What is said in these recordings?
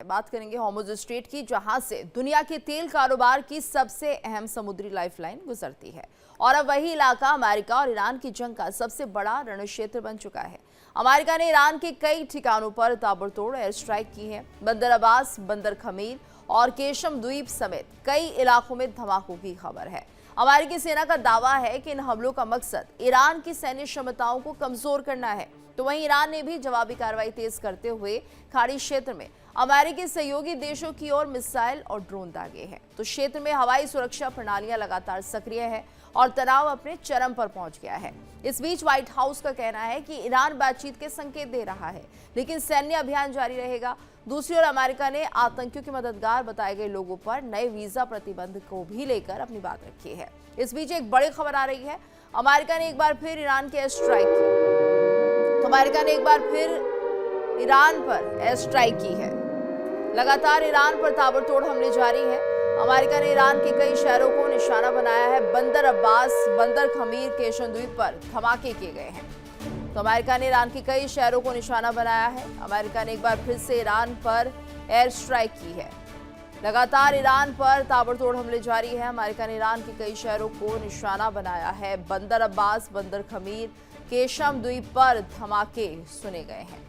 बात करेंगे Hormuz straight की, जहां से दुनिया के तेल कारोबार की सबसे अहम समुद्री लाइफलाइन गुजरती है। और अब वही इलाका अमेरिका और ईरान की जंग का सबसे बड़ा रणक्षेत्र बन चुका है। अमेरिका ने ईरान के कई ठिकानों पर ताबड़तोड़ एयर स्ट्राइक की है। बंदर अब्बास, बंदर खमीर और केशम द्वीप समेत कई इलाकों में धमाकों की खबर है। अमेरिकी सेना का दावा है कि इन हमलों का मकसद ईरान की सैन्य क्षमताओं को कमजोर करना है। तो वहीं ईरान ने भी जवाबी कार्रवाई तेज करते हुए खाड़ी क्षेत्र में अमेरिकी सहयोगी देशों की ओर मिसाइल और ड्रोन दागे हैं। तो क्षेत्र में हवाई सुरक्षा प्रणालियां लगातार सक्रिय है और तनाव अपने चरम पर पहुंच गया है। इस बीच व्हाइट हाउस का कहना है कि ईरान बातचीत के संकेत दे रहा है, लेकिन सैन्य अभियान जारी रहेगा। दूसरी ओर अमेरिका ने आतंकियों के मददगार बताए गए लोगों पर नए वीजा प्रतिबंध को भी लेकर अपनी बात रखी है। इस बीच एक बड़ी खबर आ रही है, अमेरिका ने एक बार फिर ईरान के एयर स्ट्राइक की। तो अमेरिका ने एक बार फिर ईरान पर एयर स्ट्राइक की है। लगातार ईरान पर ताबड़तोड़ हमले जारी हैं। अमेरिका ने ईरान के कई शहरों को निशाना बनाया है। बंदर अब्बास, बंदर खमीर, केशम द्वीप पर धमाके किए गए हैं। तो अमेरिका ने ईरान के कई शहरों को निशाना बनाया है। अमेरिका ने एक बार फिर से ईरान पर एयर स्ट्राइक की है। लगातार ईरान पर ताबड़तोड़ हमले जारी है। अमेरिका ने ईरान के कई शहरों को निशाना बनाया है। बंदर अब्बास, बंदर खमीर, केशम द्वीप पर धमाके सुने गए हैं।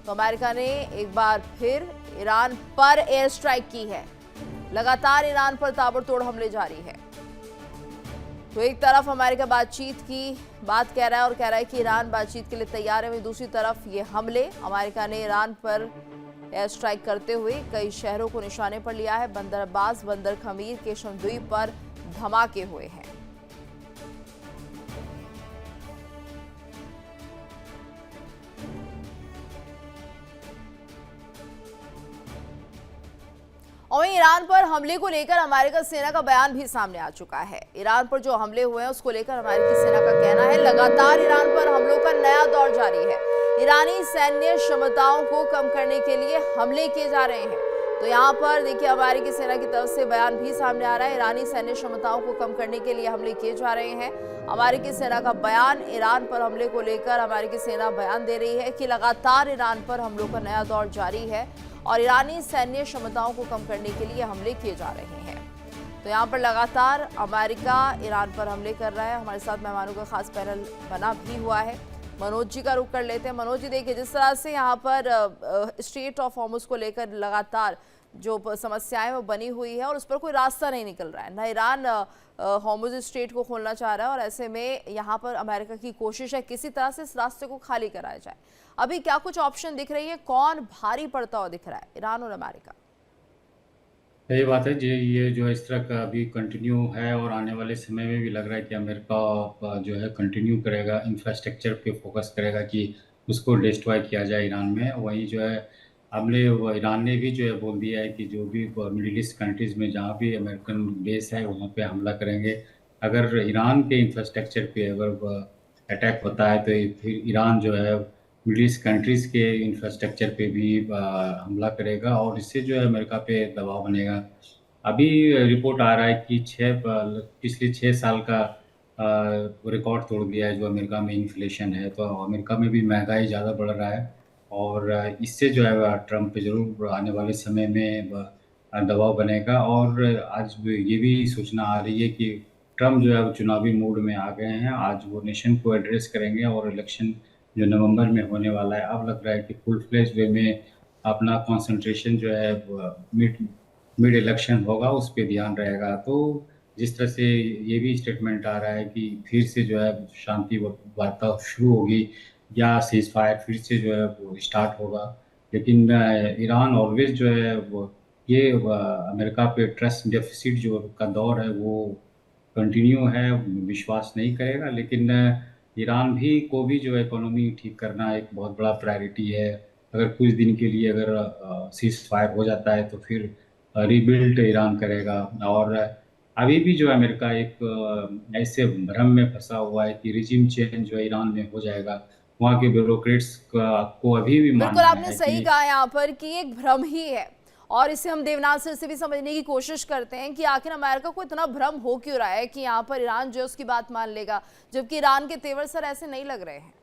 तो अमेरिका ने एक बार फिर ईरान पर एयर स्ट्राइक की है। लगातार ईरान पर ताबड़तोड़ हमले जारी है। तो एक तरफ अमेरिका बातचीत की बात कह रहा है और कह रहा है कि ईरान बातचीत के लिए तैयार है, वहीं दूसरी तरफ ये हमले अमेरिका ने ईरान पर एयर स्ट्राइक करते हुए कई शहरों को निशाने पर लिया है। बंदर अब्बास, बंदर खमीर, केशम द्वीप पर धमाके हुए हैं। और ईरान पर हमले को लेकर अमेरिका सेना का बयान भी सामने आ चुका है। ईरान पर जो हमले हुए हैं उसको लेकर अमेरिकी सेना का कहना है, लगातार ईरान पर हमलों का नया दौर जारी है। ईरानी सैन्य क्षमताओं को कम करने के लिए हमले किए जा रहे हैं। तो यहाँ पर देखिए अमेरिकी सेना की तरफ से बयान भी सामने आ रहा है। ईरानी सैन्य क्षमताओं को कम करने के लिए हमले किए जा रहे हैं। अमेरिकी सेना का बयान, ईरान पर हमले को लेकर अमेरिकी सेना बयान दे रही है कि लगातार ईरान पर हमलों का नया दौर जारी है और ईरानी सैन्य क्षमताओं को कम करने के लिए हमले किए जा रहे हैं। तो यहाँ पर लगातार अमेरिका ईरान पर हमले कर रहा है। हमारे साथ मेहमानों का खास पैनल बना भी हुआ है। मनोज जी का रुख कर लेते हैं। मनोज जी, देखिए जिस तरह से यहाँ पर स्ट्रेट ऑफ हॉर्मुज़ को लेकर लगातार जो समस्याएं वो बनी हुई है और उस पर कोई रास्ता नहीं निकल रहा है। ना ईरान हॉर्मुज़ स्ट्रेट को खोलना चाह रहा है और ऐसे में यहाँ पर अमेरिका की कोशिश है किसी तरह से इस रास्ते को खाली कराया जाए। अभी क्या कुछ ऑप्शन दिख रही है, कौन भारी पड़ता हुआ दिख रहा है, ईरान और अमेरिका? सही बात है जी। ये जो इस तरह का अभी कंटिन्यू है और आने वाले समय में भी लग रहा है कि अमेरिका जो है कंटिन्यू करेगा, इंफ्रास्ट्रक्चर पे फोकस करेगा कि उसको डिस्ट्रॉय किया जाए ईरान में। वहीं जो है हमले ईरान ने भी जो है बोल दिया है कि जो भी मिडिल ईस्ट कंट्रीज़ में जहाँ भी अमेरिकन बेस है वहाँ पे हमला करेंगे। अगर ईरान के इंफ्रास्ट्रक्चर पे अगर अटैक होता है तो फिर ईरान जो है मिडिल ईस्ट कंट्रीज़ के इंफ्रास्ट्रक्चर पे भी हमला करेगा और इससे जो है अमेरिका पे दबाव बनेगा। अभी रिपोर्ट आ रहा है कि पिछले 6 साल का रिकॉर्ड तोड़ दिया है जो अमेरिका में इन्फ्लेशन है। तो अमेरिका में भी महंगाई ज़्यादा बढ़ रहा है और इससे जो है ट्रंप पे ज़रूर आने वाले समय में दबाव बनेगा। और आज ये भी सूचना आ रही है कि ट्रंप जो है चुनावी मूड में आ गए हैं। आज वो नेशन को एड्रेस करेंगे और इलेक्शन जो नवंबर में होने वाला है, अब लग रहा है कि फुल फ्लेज वे में अपना कंसंट्रेशन जो है मिड मिड इलेक्शन होगा उस पे ध्यान रहेगा। तो जिस तरह से ये भी स्टेटमेंट आ रहा है कि फिर से जो है शांति वार्ता शुरू होगी या सीज फायर फिर से जो है वो स्टार्ट होगा। लेकिन ईरान ऑलवेज जो है वो ये अमेरिका पे ट्रस्ट डेफिसिट जो का दौर है वो कंटिन्यू है, विश्वास नहीं करेगा। लेकिन ईरान भी को भी जो है इकोनॉमी ठीक करना एक बहुत बड़ा प्रायोरिटी है। अगर कुछ दिन के लिए अगर सीज फायर हो जाता है तो फिर रीबिल्ड ईरान करेगा। और अभी भी जो है अमेरिका एक ऐसे भ्रम में फंसा हुआ है कि रिजिम चेंज जो है ईरान में हो जाएगा। वहाँ के ब्यूरोक्रेट्स को अभी भी बिल्कुल मानना आपने है सही कि कहा यहाँ पर कि एक भ्रम ही है और इसे हम देवनाथ सर से भी समझने की कोशिश करते हैं कि आखिर अमेरिका को इतना भ्रम हो क्यों रहा है कि यहाँ पर ईरान जो उसकी बात मान लेगा, जबकि ईरान के तेवर सर ऐसे नहीं लग रहे हैं।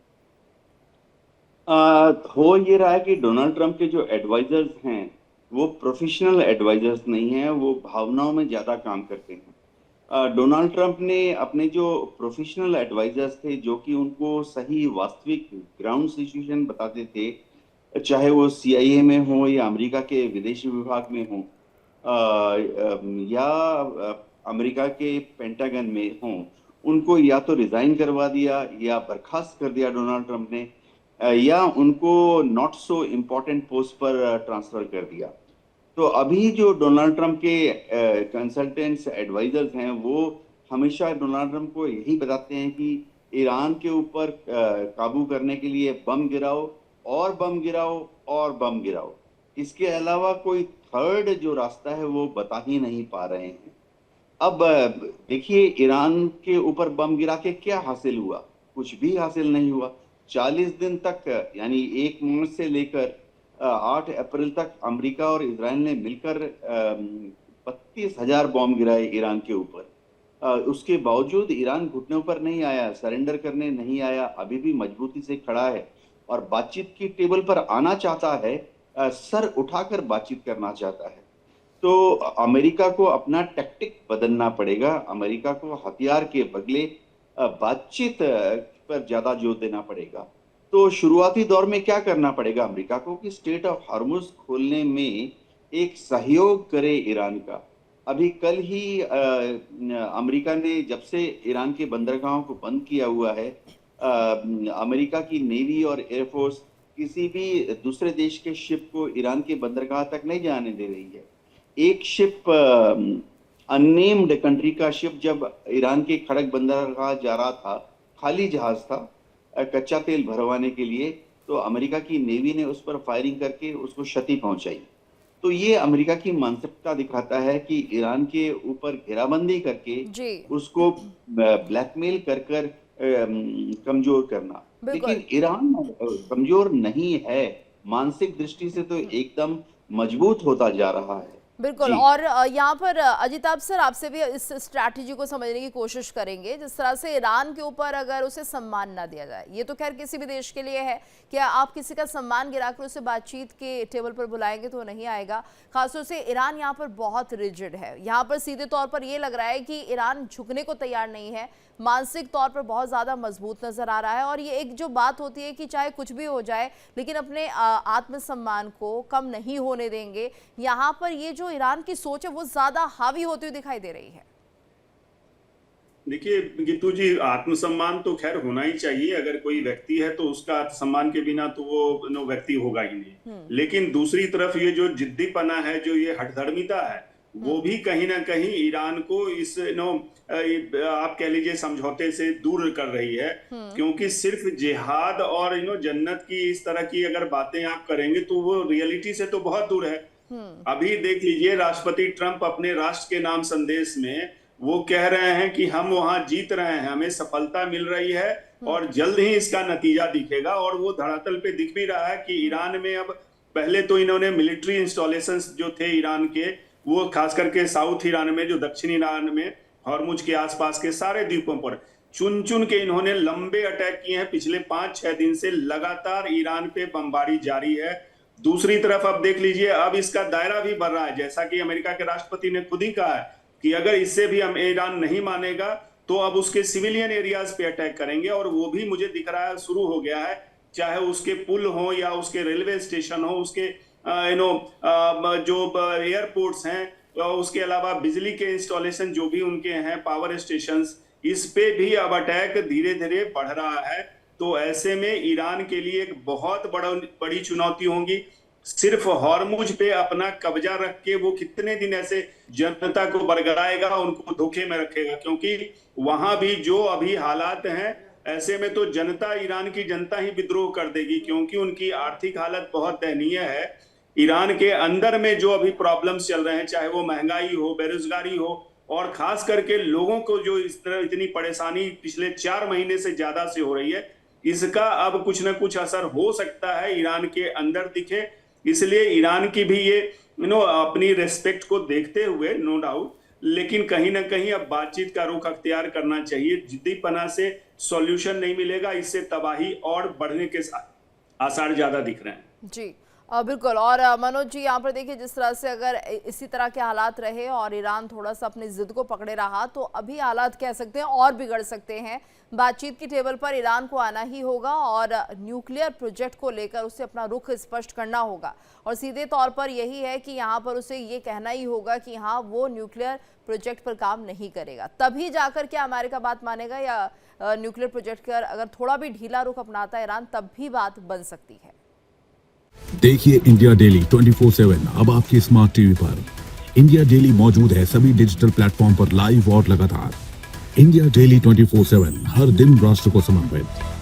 हो ये रहा है कि डोनाल्ड ट्रंप के जो एडवाइजर्स हैं वो प्रोफेशनल एडवाइजर्स नहीं हैं, वो भावनाओं में ज़्यादा काम करते हैं। डोनाल्ड ट्रंप ने अपने जो प्रोफेशनल एडवाइजर्स थे, जो कि उनको सही वास्तविक ग्राउंड सिचुएशन बताते थे, चाहे वो सीआईए में हो या अमेरिका के विदेश विभाग में हो, या अमेरिका के पेंटागन में हो, उनको या तो रिजाइन करवा दिया या बर्खास्त कर दिया डोनाल्ड ट्रंप ने, या उनको नॉट सो इम्पोर्टेंट पोस्ट पर ट्रांसफर कर दिया। तो अभी जो डोनाल्ड ट्रंप के कंसल्टेंट्स एडवाइजर्स हैं, वो हमेशा डोनाल्ड ट्रंप को यही बताते हैं कि ईरान के ऊपर काबू करने के लिए बम गिराओ और बम गिराओ और बम गिराओ। इसके अलावा कोई थर्ड जो रास्ता है वो बता ही नहीं पा रहे हैं। अब देखिए, ईरान के ऊपर बम गिरा के क्या हासिल हुआ? कुछ भी हासिल नहीं हुआ। 40 दिन तक, यानी 1 मार्च से लेकर 8 अप्रैल तक अमेरिका और इजराइल ने मिलकर 32,000 बॉम्ब गिराए ईरान के ऊपर। उसके बावजूद ईरान घुटनों पर नहीं आया, सरेंडर करने नहीं आया, अभी भी मजबूती से खड़ा है और बातचीत की टेबल पर आना चाहता है, सर उठाकर बातचीत करना चाहता है। तो अमेरिका को अपना टैक्टिक बदलना पड़ेगा। अमेरिका को हथियार के बदले बातचीत पर ज्यादा जोर देना पड़ेगा। तो शुरुआती दौर में क्या करना पड़ेगा अमेरिका को कि स्ट्रेट ऑफ हॉर्मुज खोलने में एक सहयोग करे ईरान का। अभी कल ही अमेरिका ने जब से ईरान के बंदरगाहों को बंद किया हुआ है, अमेरिका की नेवी और एयरफोर्स किसी भी दूसरे देश के शिप को ईरान के बंदरगाह तक नहीं जाने दे रही है। एक शिप, अननेम्ड कंट्री का शिप, जब ईरान के खड़क बंदरगाह जा रहा था, खाली जहाज था कच्चा तेल भरवाने के लिए, तो अमेरिका की नेवी ने उस पर फायरिंग करके उसको क्षति पहुंचाई। तो ये अमेरिका की मानसिकता दिखाता है कि ईरान के ऊपर घेराबंदी करके जी उसको ब्लैकमेल कर कर कमजोर करना। बिल्कुल। लेकिन ईरान कमजोर नहीं है, मानसिक दृष्टि से तो एकदम मजबूत होता जा रहा है। बिल्कुल। जी। और यहाँ पर अजिताभ सर, आपसे भी इस स्ट्रैटेजी को समझने की कोशिश करेंगे। जिस तरह से ईरान के ऊपर अगर उसे सम्मान ना दिया जाए, ये तो खैर किसी भी देश के लिए है, क्या आप किसी का सम्मान गिराकर उसे बातचीत के टेबल पर बुलाएंगे तो वो नहीं आएगा। खासतौर से ईरान यहाँ पर बहुत रिजिड है। यहाँ पर सीधे तौर पर ये लग रहा है कि ईरान झुकने को तैयार नहीं है, मानसिक तौर पर बहुत ज़्यादा मजबूत नजर आ रहा है। और ये एक जो बात होती है कि चाहे कुछ भी हो जाए लेकिन अपने आत्मसम्मान को कम नहीं होने देंगे, यहाँ पर ये जो ईरान की सोच है वो ज्यादा हावी होती हुई दिखाई दे रही है। देखिए गीतू जी, आत्मसम्मान तो खैर होना ही चाहिए। अगर कोई व्यक्ति है तो उसका आत्मसम्मान के बिना तो वो नो व्यक्ति होगा ही नहीं। लेकिन दूसरी तरफ ये जो जिद्दीपना है, जो ये हठधर्मिता है, वो भी कहीं ना कहीं ईरान को इस आप कह लीजिए समझौते से दूर कर रही है। क्योंकि सिर्फ जिहाद और जन्नत की इस तरह की अगर बातें आप करेंगे तो वो रियलिटी से तो बहुत दूर है। अभी देख लीजिए, राष्ट्रपति ट्रंप अपने राष्ट्र के नाम संदेश में वो कह रहे हैं कि हम वहां जीत रहे हैं, हमें सफलता मिल रही है और जल्द ही इसका नतीजा दिखेगा। और वो धरातल पे दिख भी रहा है कि ईरान में अब, पहले तो इन्होंने मिलिट्री इंस्टॉलेशंस जो थे ईरान के, वो खास करके साउथ ईरान में, जो दक्षिण ईरान में हॉर्मुज के आसपास के सारे द्वीपों पर चुन चुन के इन्होंने लंबे अटैक किए हैं। पिछले 5-6 दिन से लगातार ईरान पे बमबारी जारी है। दूसरी तरफ अब देख लीजिए, अब इसका दायरा भी बढ़ रहा है। जैसा कि अमेरिका के राष्ट्रपति ने खुद ही कहा है कि अगर इससे भी हम ईरान नहीं मानेगा तो अब उसके सिविलियन एरियाज पे अटैक करेंगे। और वो भी मुझे दिख रहा है शुरू हो गया है, चाहे उसके पुल हो या उसके रेलवे स्टेशन हो, उसके जो एयरपोर्ट्स हैं, उसके अलावा बिजली के इंस्टॉलेशन जो भी उनके हैं, पावर स्टेशन, इस पे भी अब अटैक धीरे धीरे बढ़ रहा है। तो ऐसे में ईरान के लिए एक बहुत बड़ी चुनौती होगी। सिर्फ हॉर्मुज पे अपना कब्जा रख के वो कितने दिन ऐसे जनता को बरगलाएगा, उनको धोखे में रखेगा। क्योंकि वहां भी जो अभी हालात हैं, ऐसे में तो जनता, ईरान की जनता ही विद्रोह कर देगी, क्योंकि उनकी आर्थिक हालत बहुत दयनीय है। ईरान के अंदर में जो अभी प्रॉब्लम्स चल रहे हैं, चाहे वो महंगाई हो, बेरोजगारी हो, और खास करके लोगों को जो इस तरह इतनी परेशानी पिछले 4 महीने से ज्यादा से हो रही है, इसका अब कुछ ना कुछ असर हो सकता है ईरान के अंदर दिखे। इसलिए ईरान की भी ये अपनी रेस्पेक्ट को देखते हुए, नो डाउट, लेकिन कहीं ना कहीं अब बातचीत का रुख अख्तियार करना चाहिए। जिद्दीपना से सॉल्यूशन नहीं मिलेगा, इससे तबाही और बढ़ने के आसार ज्यादा दिख रहे हैं। जी बिल्कुल। और मनोज जी, यहाँ पर देखिए, जिस तरह से अगर इसी तरह के हालात रहे और ईरान थोड़ा सा अपनी जिद को पकड़े रहा तो अभी हालात कह सकते हैं और बिगड़ सकते हैं। बातचीत की टेबल पर ईरान को आना ही होगा और न्यूक्लियर प्रोजेक्ट को लेकर उसे अपना रुख स्पष्ट करना होगा और सीधे तौर पर यही है कि यहाँ पर उसे ये कहना ही होगा कि हाँ, वो न्यूक्लियर प्रोजेक्ट पर काम नहीं करेगा। तभी जाकर क्या अमेरिका बात मानेगा, या न्यूक्लियर प्रोजेक्ट पर अगर थोड़ा भी ढीला रुख अपनाता है ईरान तब भी बात बन सकती है। देखिए इंडिया डेली 24/7 अब आपके स्मार्ट टीवी पर। इंडिया डेली मौजूद है सभी डिजिटल प्लेटफॉर्म पर लाइव और लगातार। इंडिया डेली 24/7 हर दिन राष्ट्र को समर्पित।